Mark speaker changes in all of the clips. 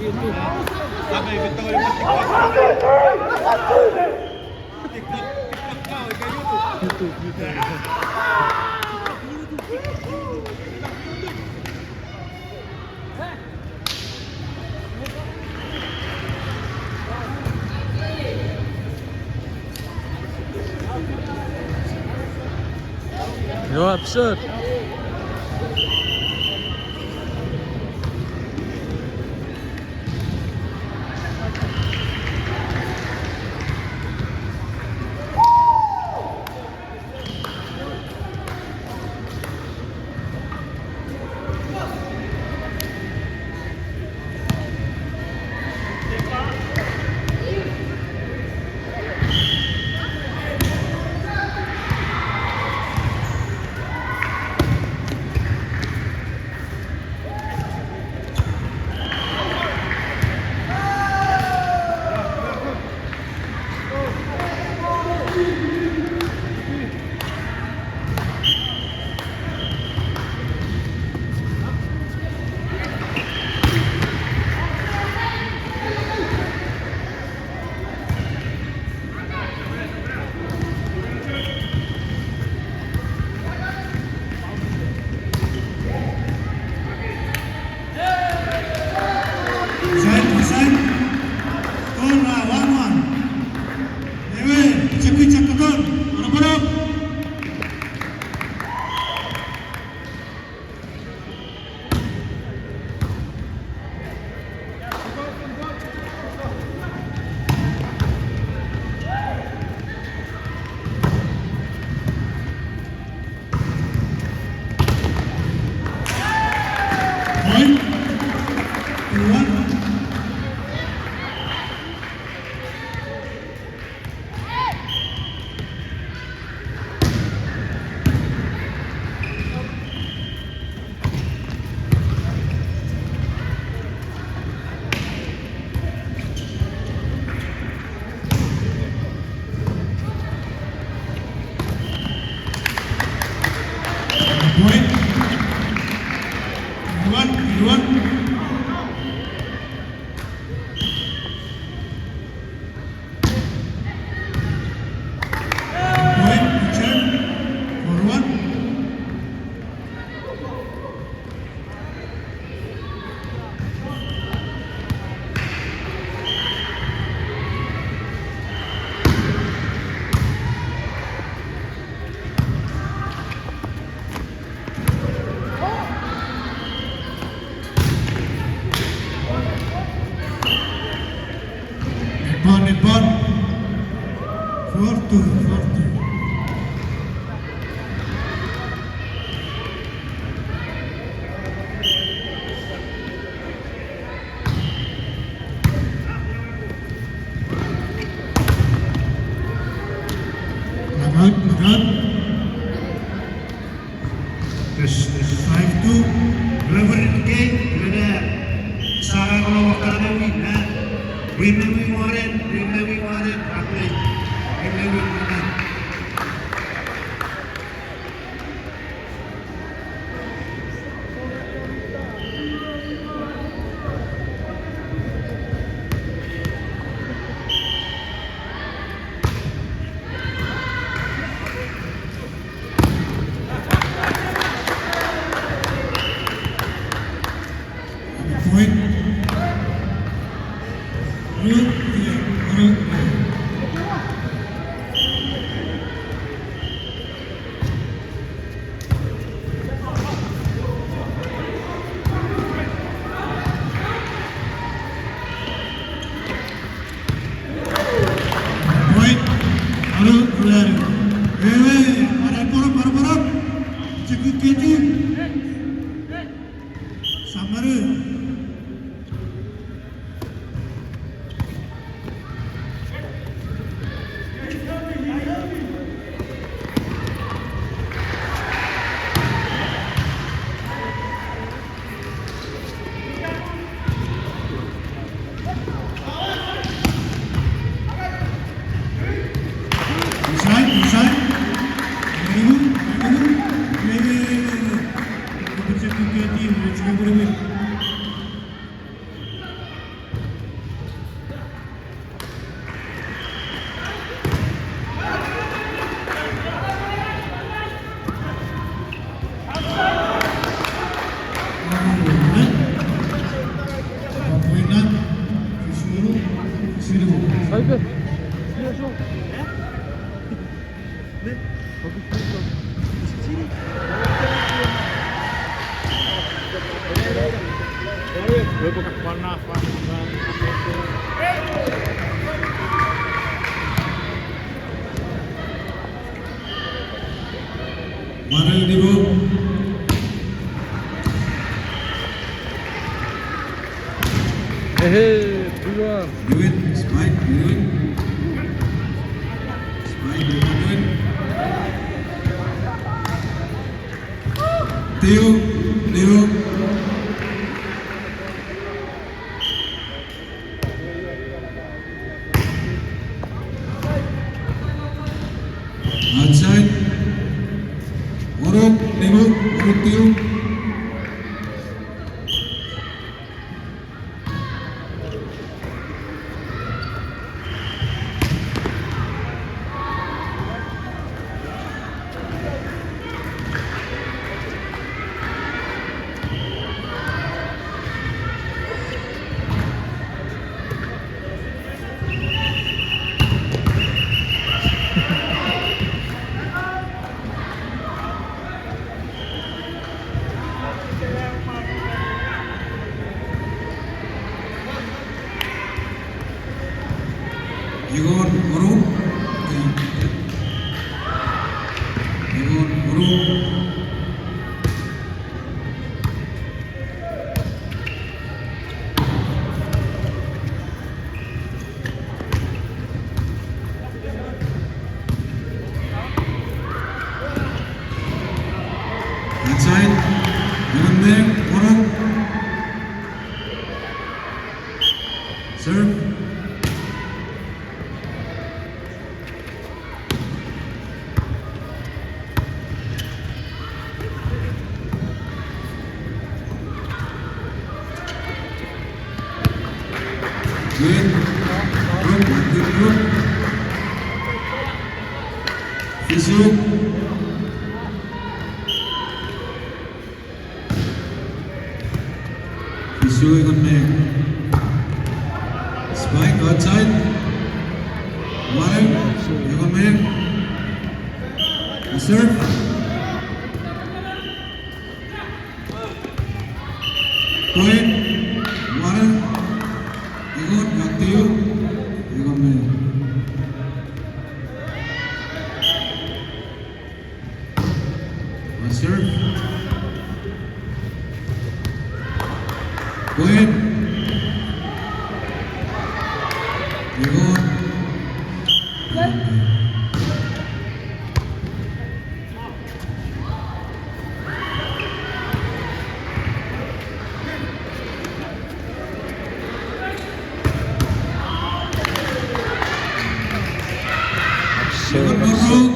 Speaker 1: gitu.
Speaker 2: Sabi, bitaw yung TikTok. TikTok kau, ikaw YouTube.
Speaker 1: YouTube.
Speaker 3: Yo, absurd.
Speaker 4: Netball. 4-2. Lagat. Terus 5-2. Whoever in the game, wala sa mga wakala win na. Win na we want it. Actually, win na we want it. Point.
Speaker 3: Saygı. Biliyorsun. Ne?
Speaker 4: Marel Dibu.
Speaker 3: Hey, duluan.
Speaker 4: Do it. Spike. Do it. Spike. Do it. Theo. Theo. Outside. Uruk. Theo. Uruk Theo. Egon Uruk. Egon Uruk. Outside. Egon there. Uruk. Serve. Good. Good. Physio. Physio Egon Meg. Spike outside. Marel. Egon Meg. Serve. Point. Marel. Egon, back to you. Egon Meg. Serve. Go ahead. Egon. Egon Nurul.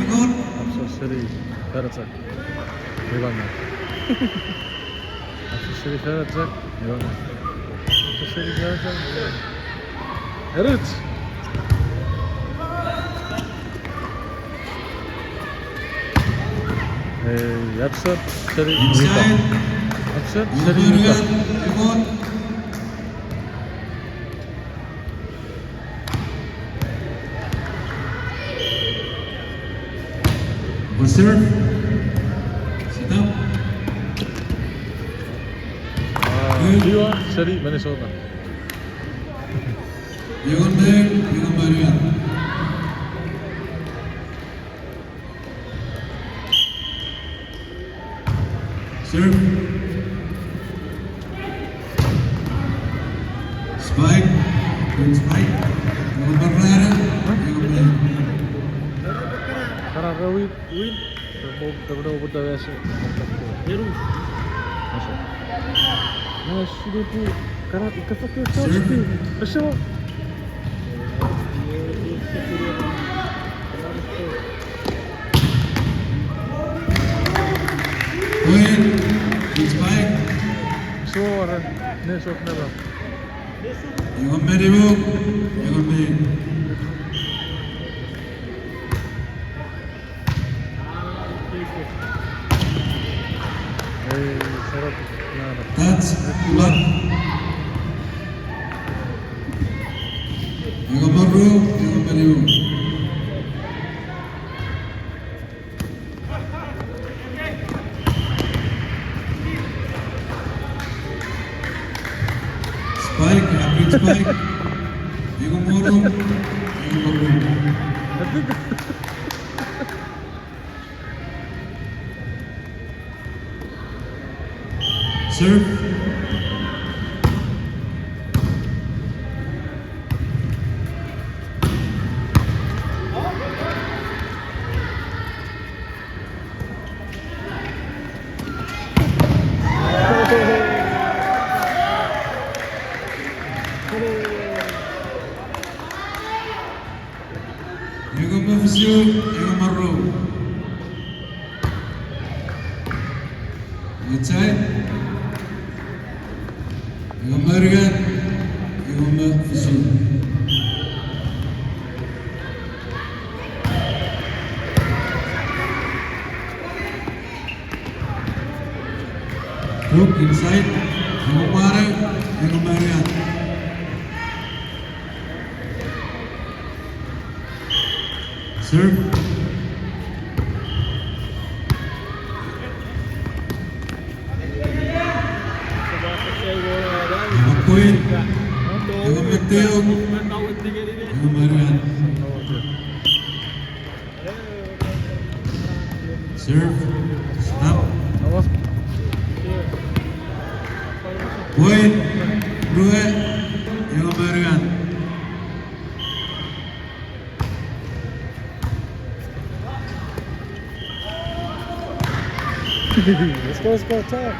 Speaker 4: Egon.
Speaker 3: Accessory. Feracak. Eyvallah. Accessory Feracak. Eyvallah. Accessory Feracak. Evet. Yapsa seri Rita.
Speaker 4: Inside.
Speaker 3: Yapsa seri Rita.
Speaker 4: Egon. Serve. Sit up.
Speaker 3: Diwa seri Minnesota.
Speaker 4: Egon Meg. Egon Marian. Serve. Spike. Good spike. Egon Barrera. Egon Meg.
Speaker 3: Karar win. Udah biasa. Biru. Masuk. Nah, sudah tu. Karat ikut
Speaker 4: Serve.
Speaker 3: Masuk.
Speaker 4: Point. Good spike.
Speaker 3: Suara. Ne sok nela.
Speaker 4: Egon Medibu. Egon Meg.
Speaker 3: Serap. Nada.
Speaker 4: Touch. Block. Egon Spike, average spike. Ego Moro, Ego Moro. Serve. Ego Mafisio, Ego Marro. Outside. Ego Marian, Ego Mafisio. Look inside. Ego Mare, Ego Marian. Serve. Ego Point. Ego Mateo. Ego Marian. Serve. Stop.
Speaker 3: Awas.
Speaker 4: Point. Dua. Ego Marian.
Speaker 3: Let's go, top.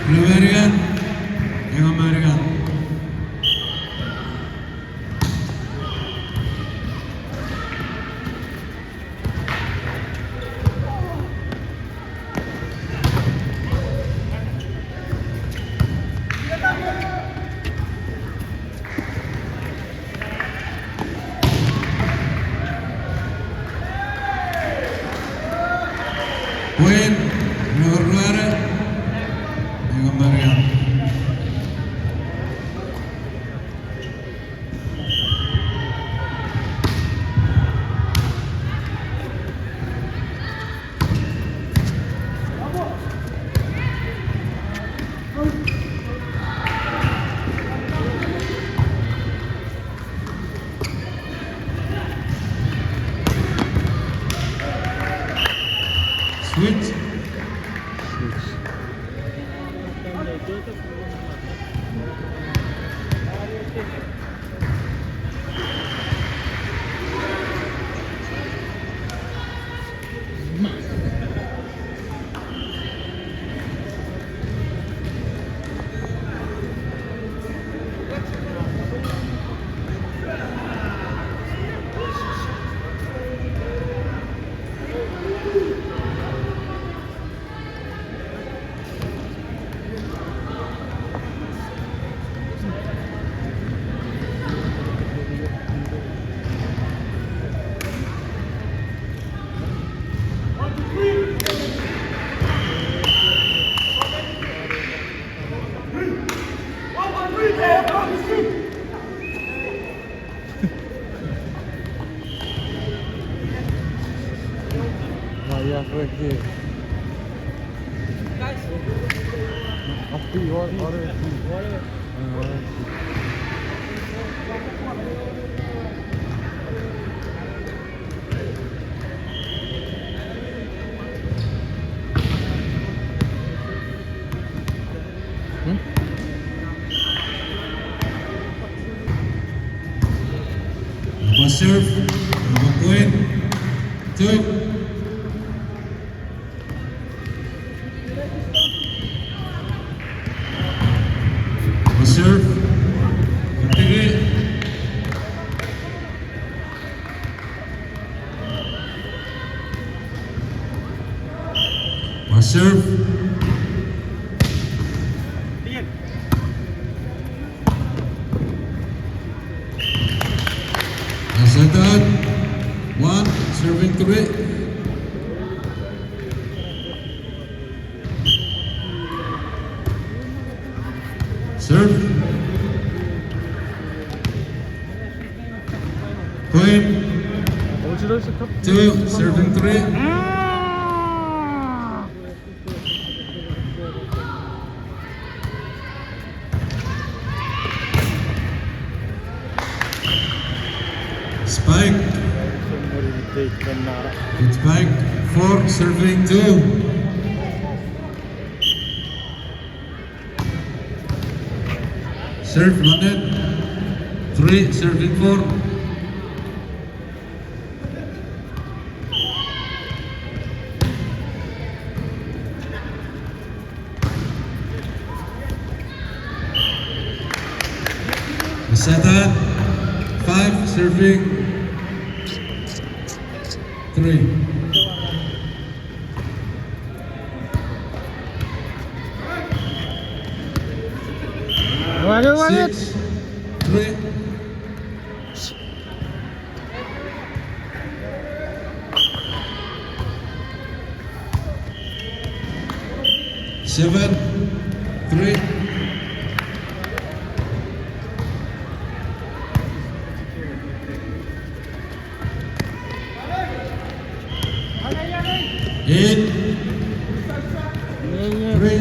Speaker 4: Ego Marian. Ego Marian. Point. Ego Ruara. Ego Marian. Switch.
Speaker 3: Switch. Maya lagi. Api or
Speaker 4: Ego serve. Ego point. Two. Ego serve. Ego tigre. Ego serve. Set one, serving three. Serve. Point. Two, serving three.
Speaker 3: Take Benara.
Speaker 4: It's back 4, serving 2. Serve London 3, serving 4. Setan 5, serving 3.
Speaker 3: Waduh, waduh.
Speaker 4: 6, 3. Seven, 3. 8, 3.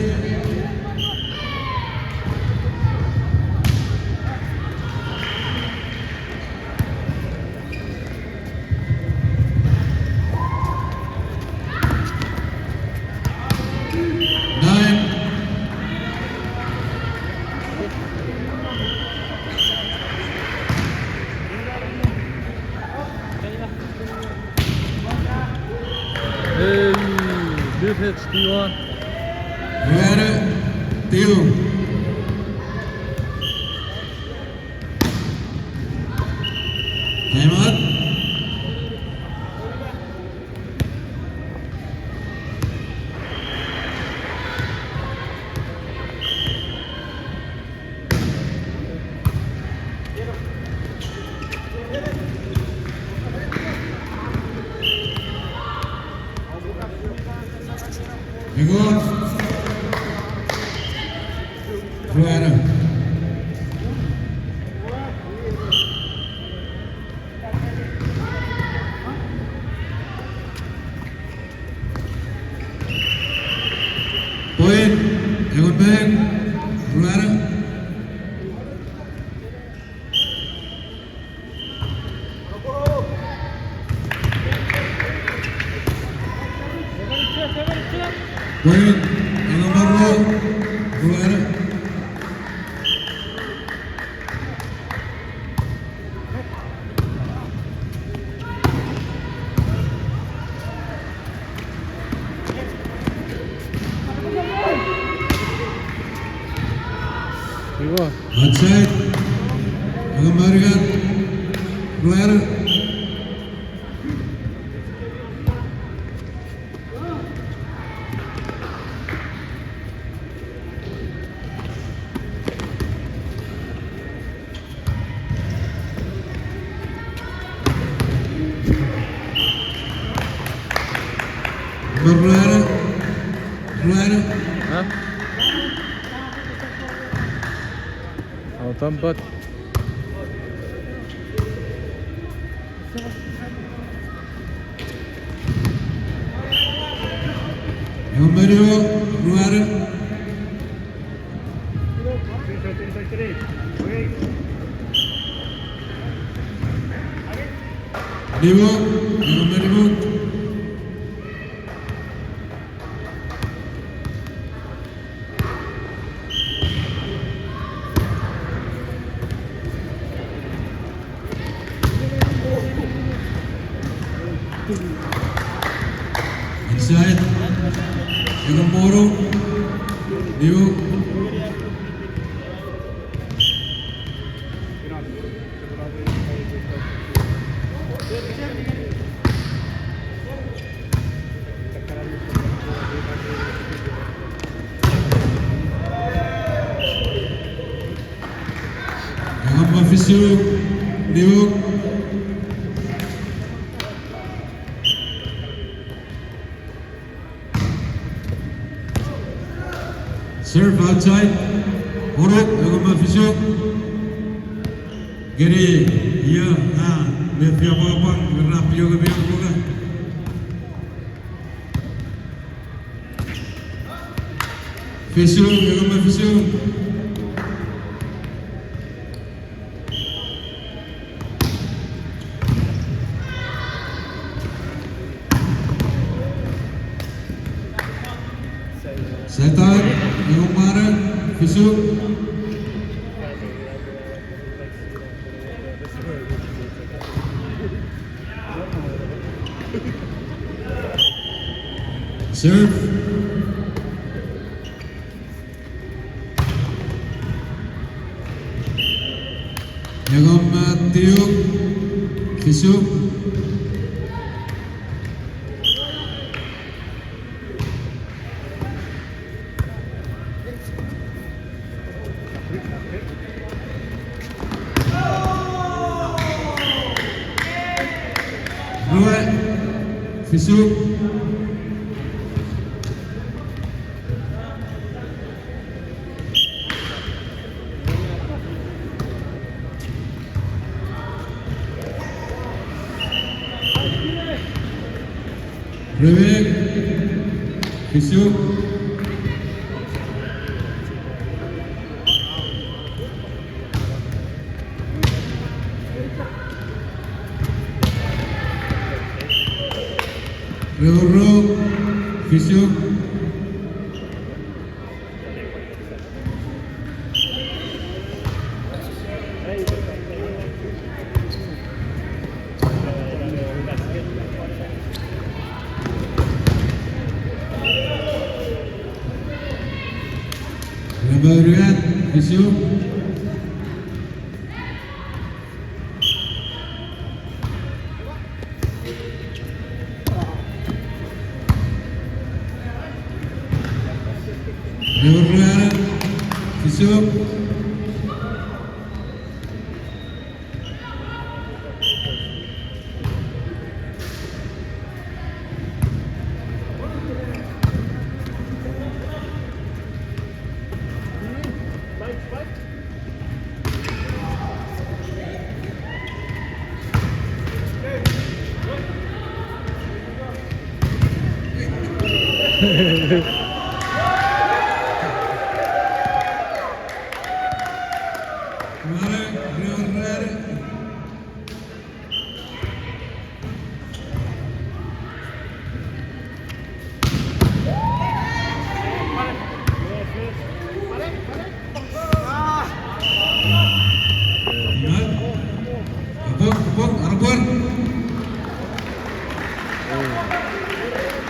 Speaker 4: 9.
Speaker 3: Hey, good hits, T1.
Speaker 4: Rueda, Tio. Time out. Ingon. Rueda. Point. Ingon back. Rueda. Point. Ingon back. Rueda.
Speaker 3: T1.
Speaker 4: Outside. Ingon back. Rueda. Rueda. Rueda.
Speaker 3: Hah? Mau tempat.
Speaker 4: Ingon back. Rueda. Dibu. Ingon back. Dibu. Inside. Ingon Moro. Dibu. Ingon Mafisu. Dibu. Serve outside. Urut, Ingon Mafisu. Giri. Iya. Nah, lihat dia apa-apa. Rapi juga biar buka. Fisu, Ingon Mafisu. Fisuk. Serve. Yagom Tiuk. Fisuk. Ruat. Fisuk. Revek. Fisuk. Roro. Fisuk. Rebariat. Fisuk. Rebariat. Fisuk.